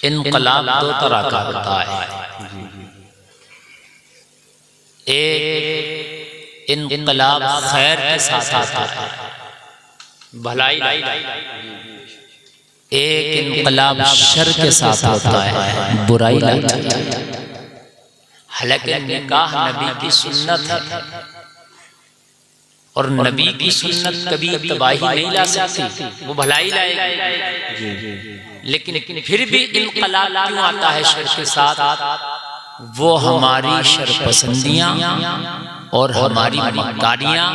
इनकलाब दो तरह का होता है। एक इनकलाब खैर के साथ आता है, भलाई, एक इनकलाब शर के साथ होता है, बुराई लाता है। हालांकि निकाह नबी की सुन्नत है और नबी की सुन्नत कभी तबाही नहीं ला सकती, वो भलाई लाएगी। लेकिन फिर भी इनकलाब क्यों आता है शर के साथ? वो हमारी शरपसंदियां और हमारी मक्कारियां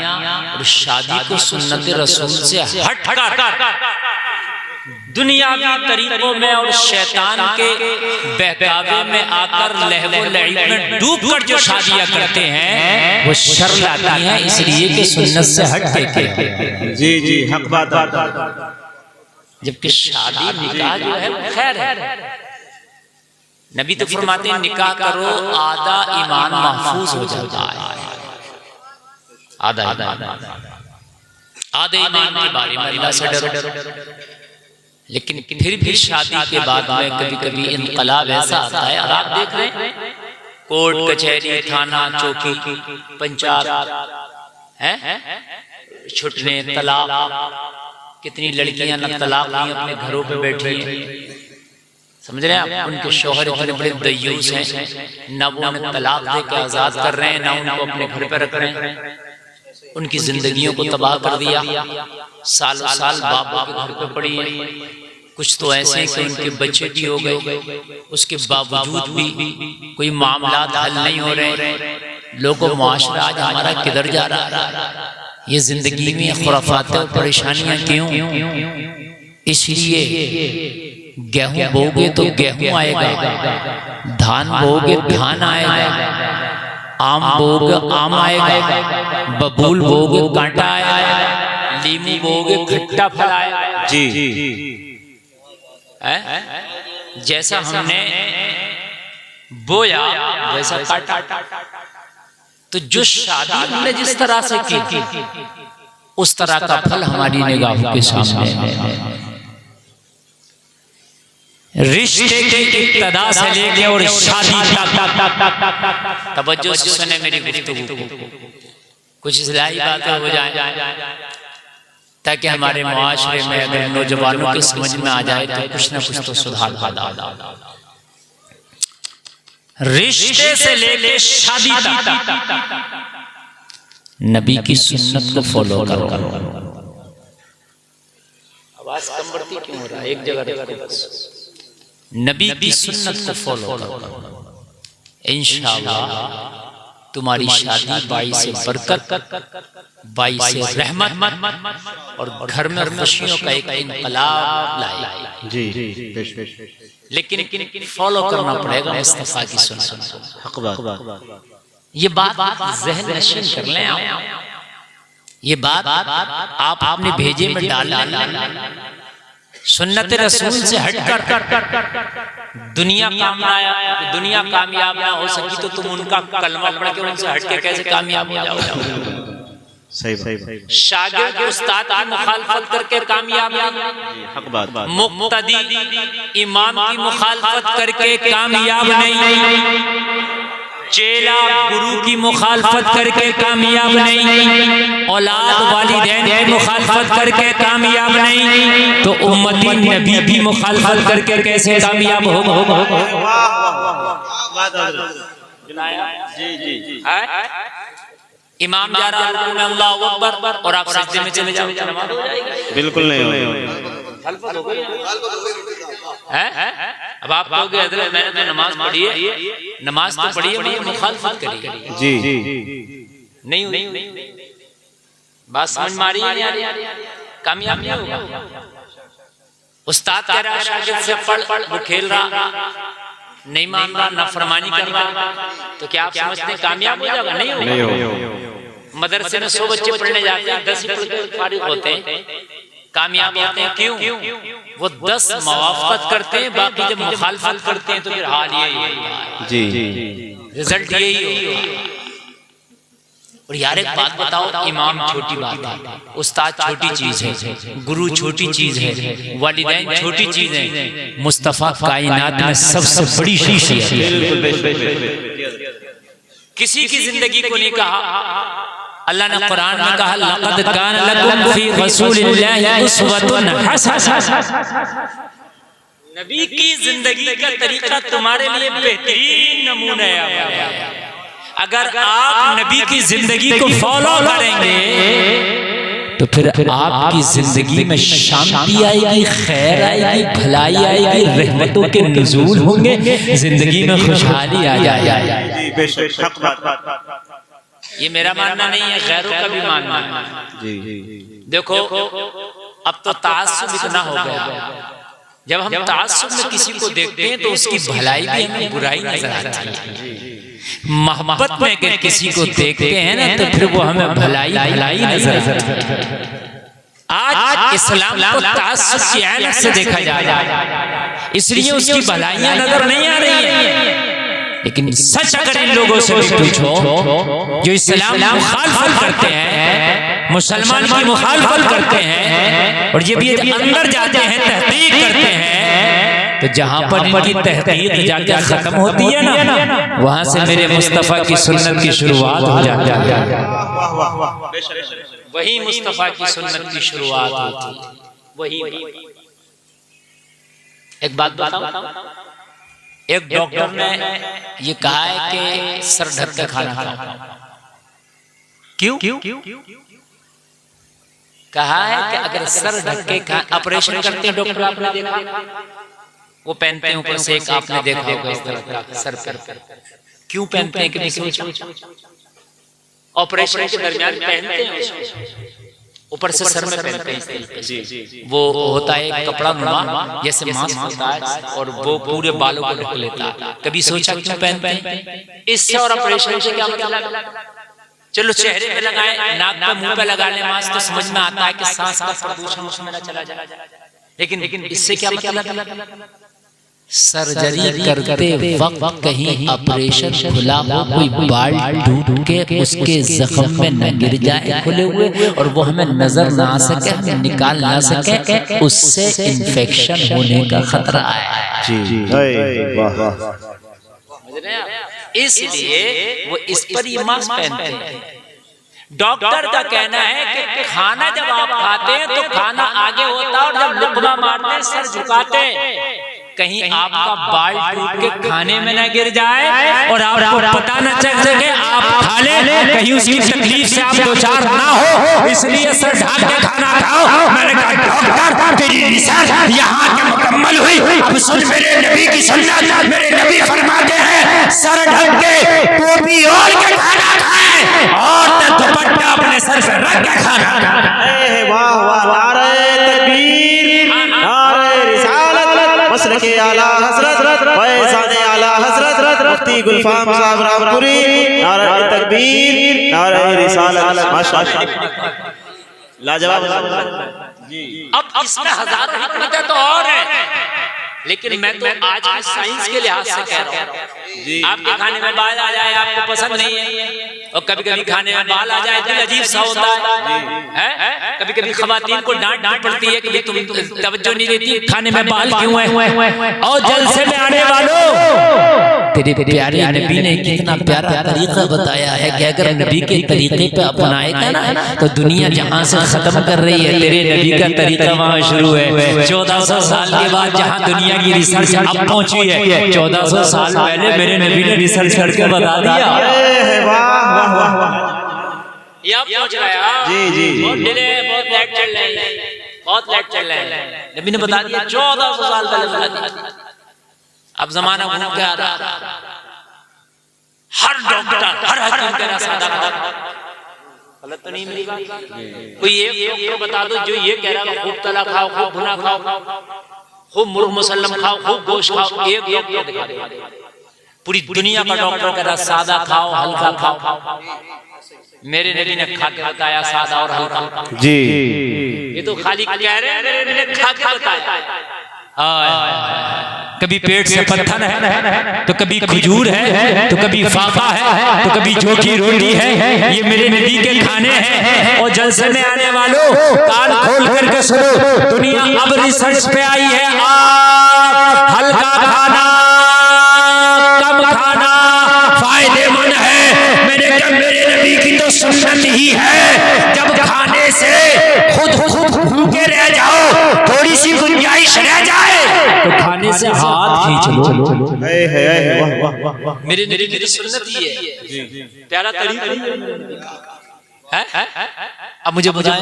और शादी को सुन्नत रसूल से हटकर दुनियावी तरीकों में और शैतान के बहकावे में आकर लहवो लईब में डूबकर जो शादियां करते हैं वो शर लाती हैं, इसलिए कि सुन्नत से हट के। जी जी, हक बात। जबकि शादी निकाह जो है खैर है। नबी तो फरमाते हैं निकाह करो आधा ईमान महफूज हो जाता है। आधा ईमान के बारे में अल्लाह से डरो। लेकिन फिर भी शादी के बाद में कभी कभी इनकलाब ऐसा आता है, और आप देख रहे हैं कोर्ट कचहरी थाना चौकी पंचायत है छुटने तलाक, कितनी लड़कियां न तलाक हुई अपने घरों पे बैठी हैं, समझ रहे हैं आप। उनके शौहर इतने बड़े दयूस हैं, न वो उन्हें तलाक देकर आजाद कर रहे हैं, न उनको अपने घर पे रख रहे हैं, उनकी जिंदगियों को तबाह कर दिया। सालों साल बाबा के घर पे पड़ी है। कुछ तो ऐसे हैं कि उनके बच्चे भी हो गए, उसके बावजूद भी कोई मामला हल नहीं हो रहे। लोगों मुआशरा आज हमारा किधर जा रहा है? ये जिंदगी में खुराफात और परेशानियां क्यों? इसलिए गेहूं बोगे तो गेहूं आएगा, धान बोगे धान आएगा, आम बोगे आम आएगा, बबूल बोगे कांटा आएगा, लीमू बोगे खट्टा फल आएगा। जी जैसा हमने बोया वैसा काटा। तो जो शादी हमने जिस तरह से की उस तरह का फल हमारी निगाहों के सामने है। रिश्ते के इब्तिदा से लेके और शादी तक तवज्जो से सुने मेरी गुफ्तगू, कुछ इस्लाही बातें हो जाए ताकि हमारे मुआशरे में अगर नौजवानों के समझ में आ जाए तो कुछ ना कुछ तो सुधार पैदा। रिश्ते से लेके शादी तक नबी की सुन्नत को फॉलो करो। आवाज कम बढ़ती क्यों हो रहा है? एक जगह नबी की सुन्नत को फॉलो करो, इंशाअल्लाह तुम्हारी शादी बाइस बरकत, बाइस रहमत और घर में खुशियों का एक इनकलाब लाए। जी लेकिन फॉलो करना पड़ेगा मुस्तफा की सुन्नत। ये बात ज़हन नशीन कर लें आप, ये बात आप आपने भेजे में डाल। सुन्नत रसूल से हटकर दुनिया कामयाब ना हो सकी तो तुम उनका कलमा पढ़ के उनसे हटके कैसे कामयाब हो जाओगे? सही। शागिर्द उस्ताद की मुखालफत करके कामयाब नहीं, मुक्तदी इमाम की मुखालफत करके कामयाब नहीं, चेला गुरु की मुखालफत करके कामयाब नहीं, औलाद वालिदैन की मुखालफत करके कामयाब नहीं, तो उम्मती नबी भी मुखालफत करके कैसे कामयाब होगा? जी इमाम जा रहा है में अल्लाहू अकबर और आप सजदे में चले जाओ, नमाज हो जाएगी? बिल्कुल नहीं। अब आप कहोगे हज़रत मैंने तो नमाज पढ़ी है, नमाज तो पढ़ी है, मुखालफत करी जी नहीं हुई। बात समझ में आ रही है? कामयाब नहीं होगा। उस्ताद कह रहा है शागिर्द से पढ़, वो खेल रहा नहीं मान रहा, नाफरमानी कर रहा, तो क्या आप समझते हैं कामयाब हो जाएगा? नहीं हो। मदरसे में 100 बच्चे पढ़ने जाते हैं, 10 ही पढ़कर फारिग होते हैं, कामयाब होते हैं। क्यों? वो 10 मुवाफकत करते हैं, बाकी जब मुखालफत करते हैं तो फिर हाल यही है। जी रिजल्ट यही है। और यार एक बात बताओ, इमाम छोटी बात है, उस्ताद छोटी चीज है, गुरु छोटी चीज है, वालिदैन छोटी चीज है, मुस्तफा कायनात में सबसे बड़ी शख्सियत है। किसी की जिंदगी को नहीं कहा, अल्लाह ने कुरान में कहा लक़द कान लकुम फी रसूलिल्लाहि उस्वतुन हसना। नबी की जिंदगी का तरीका तुम्हारे लिए बेहतरीन नमूना है। अगर आप नबी की जिंदगी को फॉलो करेंगे तो फिर आपकी जिंदगी में शांति आएगी, खैर आएगी, भलाई आएगी, रहमतों के नुज़ूल होंगे, जिंदगी में खुशहाली आ जाएगी। ये मेरा मानना नहीं है, गैरों का भी मानना है। देखो अब तो तासुब इतना हो गया, जब हम तासुब में किसी को देखते हैं तो उसकी भलाई भी हमें बुराई नजर आती है। मोहब्बत में अगर किसी को देखते हैं ना तो फिर वो हमें भलाई नजर आती है। आज इस्लाम को तासुब की ऐनक से देखा जा रहा है, इसलिए उसकी भलाइयां नजर नहीं आ रही है। लेकिन सच अगर इन लोगों से भी पूछो जो इस्लाम की मुखालफत करते हैं, मुसलमान की मुखालफत करते हैं, और ये भी अंदर जाते हैं, तहकीक करते हैं, तो जहां पर इनकी तहकीक जाकर खत्म होती है ना, वहां से मेरे मुस्तफा की सुन्नत की शुरुआत हो जाती है। वही मुस्तफा की सुन्नत की शुरुआत होती है। वही एक बात बताऊं, एक डॉक्टर ने ये कहा है कि सर ढक के खाना खाओ। क्यों? कहा है कि अगर सर ढक के ऑपरेशन करते हैं डॉक्टर, आपने देखा वो पहनते हैं ऊपर से एक, आपने देखा होगा इस तरह सर पर। क्यों पहनते हैं? कि सोचा ऑपरेशन के दरमियान पहनते हैं, ऊपर से सर में पहनते हैं। वो होता है कपड़ा नुमा जैसे मास्क होता है, और वो पूरे बालों को ढक लेता है। कभी सोचा क्यों पहनते हैं? इससे और ऑपरेशन से क्या मतलब? चलो चेहरे पे लगाए, नाक पे, मुंह पे लगा ले मास्क तो समझ में आता है कि सांस का प्रदूषण उसमें न चला जाए, लेकिन इससे क्या मतलब? सर्जरी करते वक्त कहीं ऑपरेशन खुला हो, कोई बाल टूट के उसके जख्म में न गिर जाए खुले हुए, और वो हमें नजर ना आ सके, हमें निकाल ना सके, उससे इन्फेक्शन होने का खतरा है। इसलिए वो इस पर ये मास्क पहनते हैं। डॉक्टर का कहना है कि खाना जब आप खाते हैं तो खाना आगे होता है, और जब लुक़मा मारते हैं सर झुकाते हैं, कहीं आपका बाल टूट के खाने में न गिर जाए और आपको पता न चल सके आप खा ले, कहीं उसकी तकलीफ से आप दो चार ना हो, इसलिए सर ढक के खाना खाओ। मैंने कहा डॉक्टर तेरी रिसर्च यहाँ के मुकम्मल हुई, अब सुन मेरे नबी की सुन्नत। मेरे नबी फरमाते हैं सर ढक के टोपी ओढ़ के खाना खाएं और दुपट्टा अपने सर पे रख के खाना खाएं। वाह वाह, नारे तकबीर, नारे रिसालत, मसलके आला हज़रत, फैज़ाने आला हज़रत मुफ्ती गुलफाम साहब रामपुरी, नारे तकबीर, नारे रिसालत, माशाअल्लाह, लाजवाब जी। अब इसमें हजारों हिकमतें तो और हैं, लेकिन मैं तो आज की साइंस के लिहाज से कह रहा हूँ। आपके खाने में बाल आ जाए आपको पसंद नहीं है, और कभी कभी खाने में बाल आ जाए दिल अजीब सा होता है। कभी कभी खवातीन को डांट पड़ती है कि तुम तवज्जो नहीं देती, खाने में बाल क्यों है? और जलसे में आने वालों, तेरे प्यारे नबी ने कितना प्यारा तरीका बताया है कि अगर नबी के तरीके पे अपनाएगा ना तो दुनिया जहाँ से खत्म कर रही है, तेरे नबी का तरीका वहाँ शुरू है। 1400 साल के बाद जहाँ दुनिया की रिसर्च अब पहुंची है, 1400 साल पहले मेरे नबी ने रिसर्च करके बता दिया। बहुत लेट चल रहे हैं, नबी ने बता दिया 1400 साल पहले बता दिया। अब जमाना घूम के आ रहा, हर डॉक्टर हर हकीम कह रहा सादा खाओ, गलत तो नहीं मेरी बात? कोई ये बता दो जो ये कह रहा है खूब तला खाओ, खूब भुना खाओ, खूब मुर्ग मुसल्लम खाओ, खूब गोश्त खाओ, एक डॉक्टर दिखा दे। पूरी दुनिया का डॉक्टर कह रहा सादा खाओ, हल्का खाओ। मेरे नबी ने खा के बताया सादा और हल्का जी। ये तो खाली कह रहे हैं, मेरे नबी ने खा के बताया। कभी पेट से पत्थर है, तो कभी खजूर है, तो कभी फाका है, तो कभी जौ की रोटी है। ये मेरे नबी के खाने हैं। और जलसे में आने वालों कान खोल करके सुनो, दुनिया अब रिसर्च पे आई है। आप हल्का खाना, कम खाना फायदेमंद है। मेरे नबी की तो सुन्नत ही है, जब खाने से खुद भूखे रह जाओ, थोड़ी सी गुंजाइश रह जाए तो खाने से हाथ खींच लो। मेरे नबी की सुन्नत ही है, प्यारा तरीका है। अब मुझे बताएं,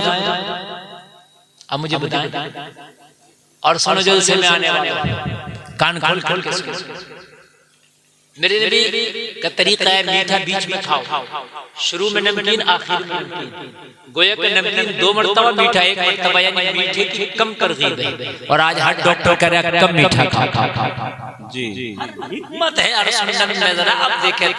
और सुनो जलसे में आने वाले कान खोल के। मेरे नबी का तरीका है मीठा बीच में खाओ, शुरू में नमकीन, आखिर में नमकीन। गोया के नमकीन 2 मरतबा, मीठा 1 मरतबा, यानी मीठे की कम तरगीब है। और आज हर डॉक्टर कह रहा है कम मीठा खा। जी हिम्मत है यार सुन्नत में, जरा आप देखें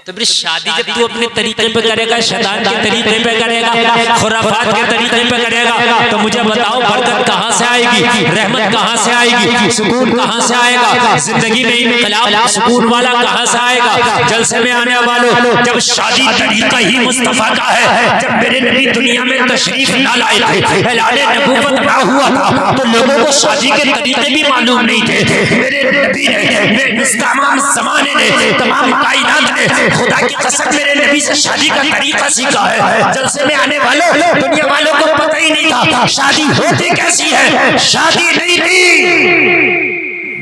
तो फिर शादी जब तू अपने तरीके पे करेगा, शैतान के तरीके पे करेगा, खुराफात के तरीके पे करेगा, तो मुझे बताओ बरकत कहाँ से आएगी, रहमत कहाँ से आएगी, सुकून कहाँ से आएगा, जिंदगी में इनकलाब सुकून वाला कहाँ से आएगा। जलसे में आने वालों, जब शादी तरीका ही मुस्तफा का है, जब मेरे नबी दुनिया में तशरीफ ना लाए थे, ऐलान नबूवत ना हुआ था, तो लोगों को शादी के तरीके भी मालूम नहीं थे। मेरे नबी ने, तमाम ज़माने ने, तमाम कायनात ने खुदा की कसम मेरे नबी से शादी का तरीका सीखा है। जलसे में आने वालों, दुनिया वालों को पता ही नहीं था शादी होती कैसी है। शादी नहीं थी,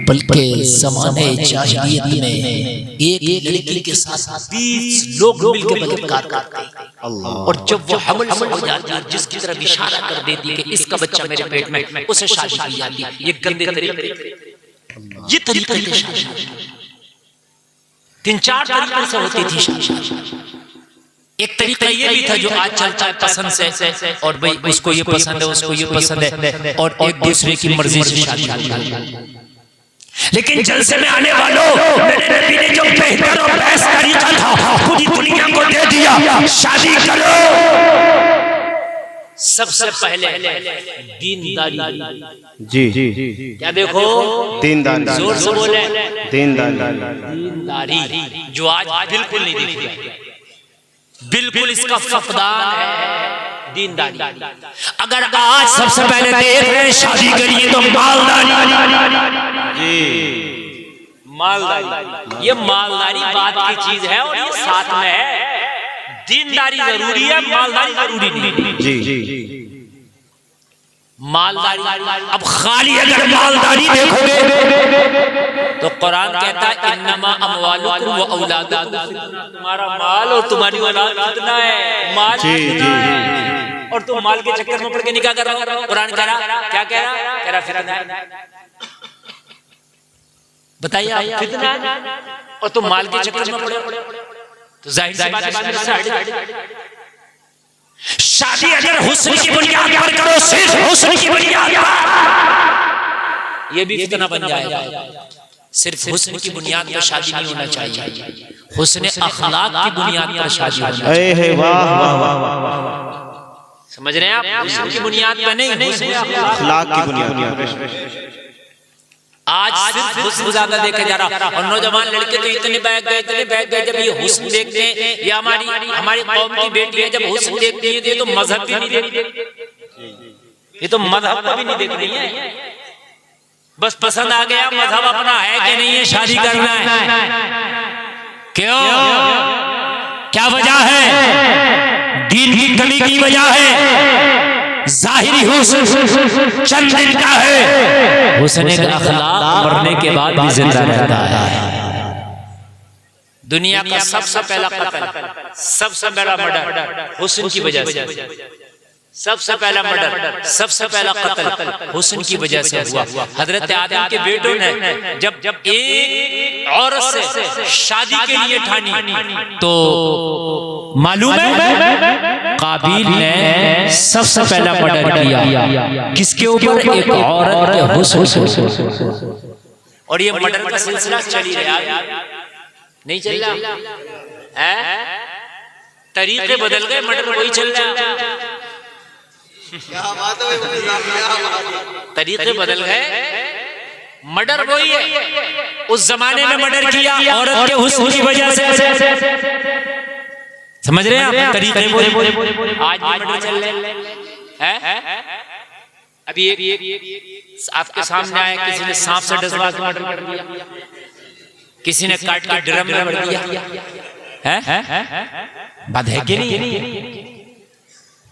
बल्कि ज़माने जाहिलियत में एक लड़की के साथ 20 लोग मिलकर बलात्कार करते, और जब वो हमल हो जाती है, जिसकी तरफ इशारा कर देती कि इसका बच्चा मेरे पेट में, उसे शादी की जाती। ये गंदे तरीके, ये तरीके थे शादी। 3-4 तरीके से होती थी शादी। एक तरीका ये भी था जो आज चलता है पसंद से, और भाई उसको ये पसंद है, उसको ये पसंद है, और एक दूसरे की मर्जी से शादी। लेकिन जलसे में आने वालों, मेरे नबी ने जो बेहतर और बेस्ट तरीका था पूरी दुनिया को दे दिया। शादी करो, सबसे पहले दीनदारी। जी क्या देखो, दीनदारी, जोर से बोले, दीनदारी, जो आज बिल्कुल नहीं दिखती, बिल्कुल इसका फकदान है दीनदारी। अगर आज सबसे पहले देख रहे हैं शादी करिए तो मालदारी, मालदारी, ये मालदारी बात की चीज है, और ये साथ में है। दीनदारी जरूरी है, मालदारी जरूरी नहीं। जी मालदारी, अब खाली अगर मालदारी देखोगे तो कुरान कहता है इन्नमा अमवालुकुम व औलादुकुम, तुम्हारा माल और तुम्हारी औलाद कितना है, माल कितना है, और तुम माल के चक्कर में पड़ के निकाह कर रहे हो। कुरान कह रहा, क्या कह रहा फितना है, बताइए फितना है, और तुम माल के चक्कर में पड़े, तो जाहिर सी बात है शादी अगर हुस्न की बुनियाद पर करो, सिर्फ हुस्न की बुनियाद पर, ये भी फितना बन जाएगा। सिर्फ हुस्न की बुनियाद पर शादी नहीं होना चाहिए, हुस्न अखलाक की बुनियाद पर शादी होनी चाहिए। समझ रहे हैं आप, हुस्न की बुनियाद पर नहीं, हुस्न अखलाक की बुनियाद पर। आज सिर्फ हुस्न ज्यादा देखा जा रहा, और नौजवान लड़के तो इतने बहक गए जब ये हुस्न देखते हैं। ये हमारी कौम की बेटी है, जब हुस्न देखती है, तो मजहब भी नहीं देखती, ये तो मजहब को भी नहीं देख रही है, बस पसंद आ गया, मजहब अपना है कि नहीं है, शादी करना है। क्यों, क्या वजह है? दीन की कमी की वजह है। जाहिरी हुस्न चंद दिन का है, हुस्न अखलाक मरने के बाद भी जिंदा रहता है। दुनिया का सबसे पहला कत्ल, सबसे बड़ा मर्डर हुस्न की वजह से, सबसे पहला मर्डर, सबसे पहला कत्ल हुस्न की वजह से हुआ। हजरत आदम के बेटों ने जब एक औरत से शादी के लिए ठानी, तो मालूम है काबिल ने सबसे पहला मर्डर किया, किसके ऊपर? एक औरत के हुस्न। और ये मर्डर का सिलसिला चल ही रहा, नहीं चल रहा है, तरीके बदल गए, मर्डर वही चल रहा है, तरीके बदल गए, मर्डर वही है, उस जमाने में मर्डर किया औरत के हुस्न की वजह से, समझ रहे हैं आप तरीके वही। आज भी मर्डर चल रहे हैं। अभी एक आपके सामने आया, किसी ने सांप से डसवा के मर्डर कर दिया, किसी ने काट के ड्रम में भर दिया, है बात है कि नहीं?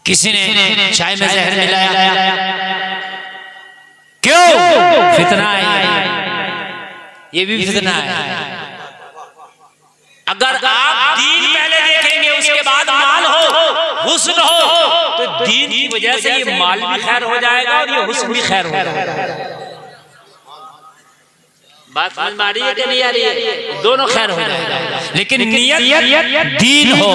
किसी ने चाय में जहर मिलाया, क्यों? फितना है, ये भी फितना है। अगर आप दीन पहले देखेंगे उसके बाद माल हो, हुस्न हो, तो दीन की वजह से ये माल भी खैर हो जाएगा और ये हुस्न भी खैर हो जाएगा। बात समझ में आ रही है कि नहीं आ रही है? दोनों खैर हो जाएगा, लेकिन नियत दीन हो,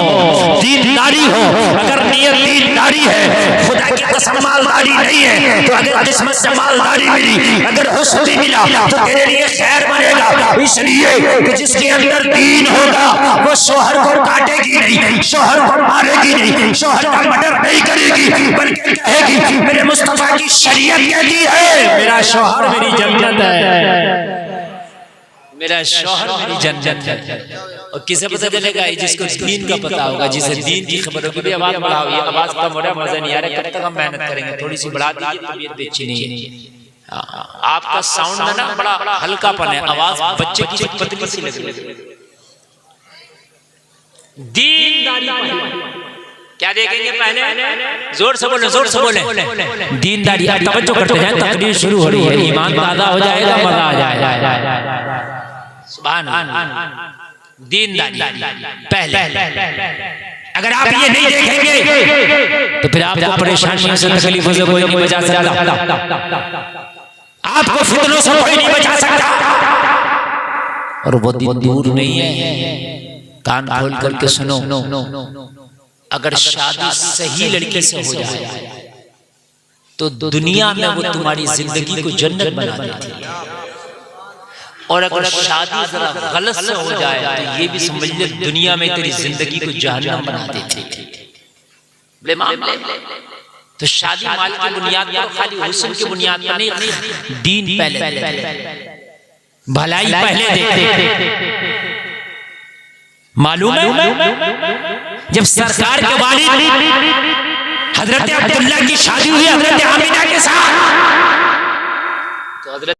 दीनदारी हो। अगर नियत दीनदारी है, खुदा की कसम मालदारी नहीं है, तो अगर किस्मत से मालदारी मिली, अगर हुस्न भी मिला, तो तेरे लिए खैर बनेगा। इसलिए कि जिसके अंदर दीन होगा वो शोहर को काटेगी नहीं, शोहर को मारेगी नहीं, शोहर का मर्डर नहीं करेगी, बल्कि कहेगी मेरे मुस्तफा की शरीयत कहती है मेरा शोहर मेरी जन्नत है, मेरा शौहर मेरी जन्नत है। और किसे पता चलेगा? जिसको दीन का पता होगा, जिसे दीन की खबर होगी। भी आवाज बढ़ाओ, ये आवाज कम हो रहा है, मजा नहीं आ रहा, कब तक हम मेहनत करेंगे? थोड़ी सी बढ़ा दीजिए, तबीयत भी अच्छी नहीं है। आपका साउंड में ना बड़ा हल्कापन है, आवाज बच्चे की पतली सी लग रही है। दीनदारी क्या देखेंगे पहले? जोर से बोले, जोर से बोले। दीनदारी, तवज्जो करते हैं, तकरीर शुरू हो रही है, ईमान ताज़ा हो जाएगा, मजा आ जाएगा। सुभान अल्लाह। दीनदारी पहले। अगर आप ये नहीं देखेंगे तो फिर आपको परेशानियों से, तकलीफों से कोई नहीं बचा सकता, आपको फितनों से कोई नहीं बचा सकता। और वो दिन दूर नहीं है, कान खोल करके सुनो। अगर शादी सही लड़की से हो जाए तो दुनिया में वो तुम्हारी जिंदगी को जन्नत बना देती है, और अगर शादी जरा गलत से हो जाए तो ये भी समझ ले दुनिया में तेरी जिंदगी को जहन्नम बना देती है। तो शादी माल की बुनियाद पर, खाली हुस्न की बुनियाद पर नहीं, दीन पहले, भलाई पहले देखते। मालूम है जब सरकार के वालिद हजरत अब्दुल्ला की शादी हुई हजरत आमिना के साथ, तो हजरत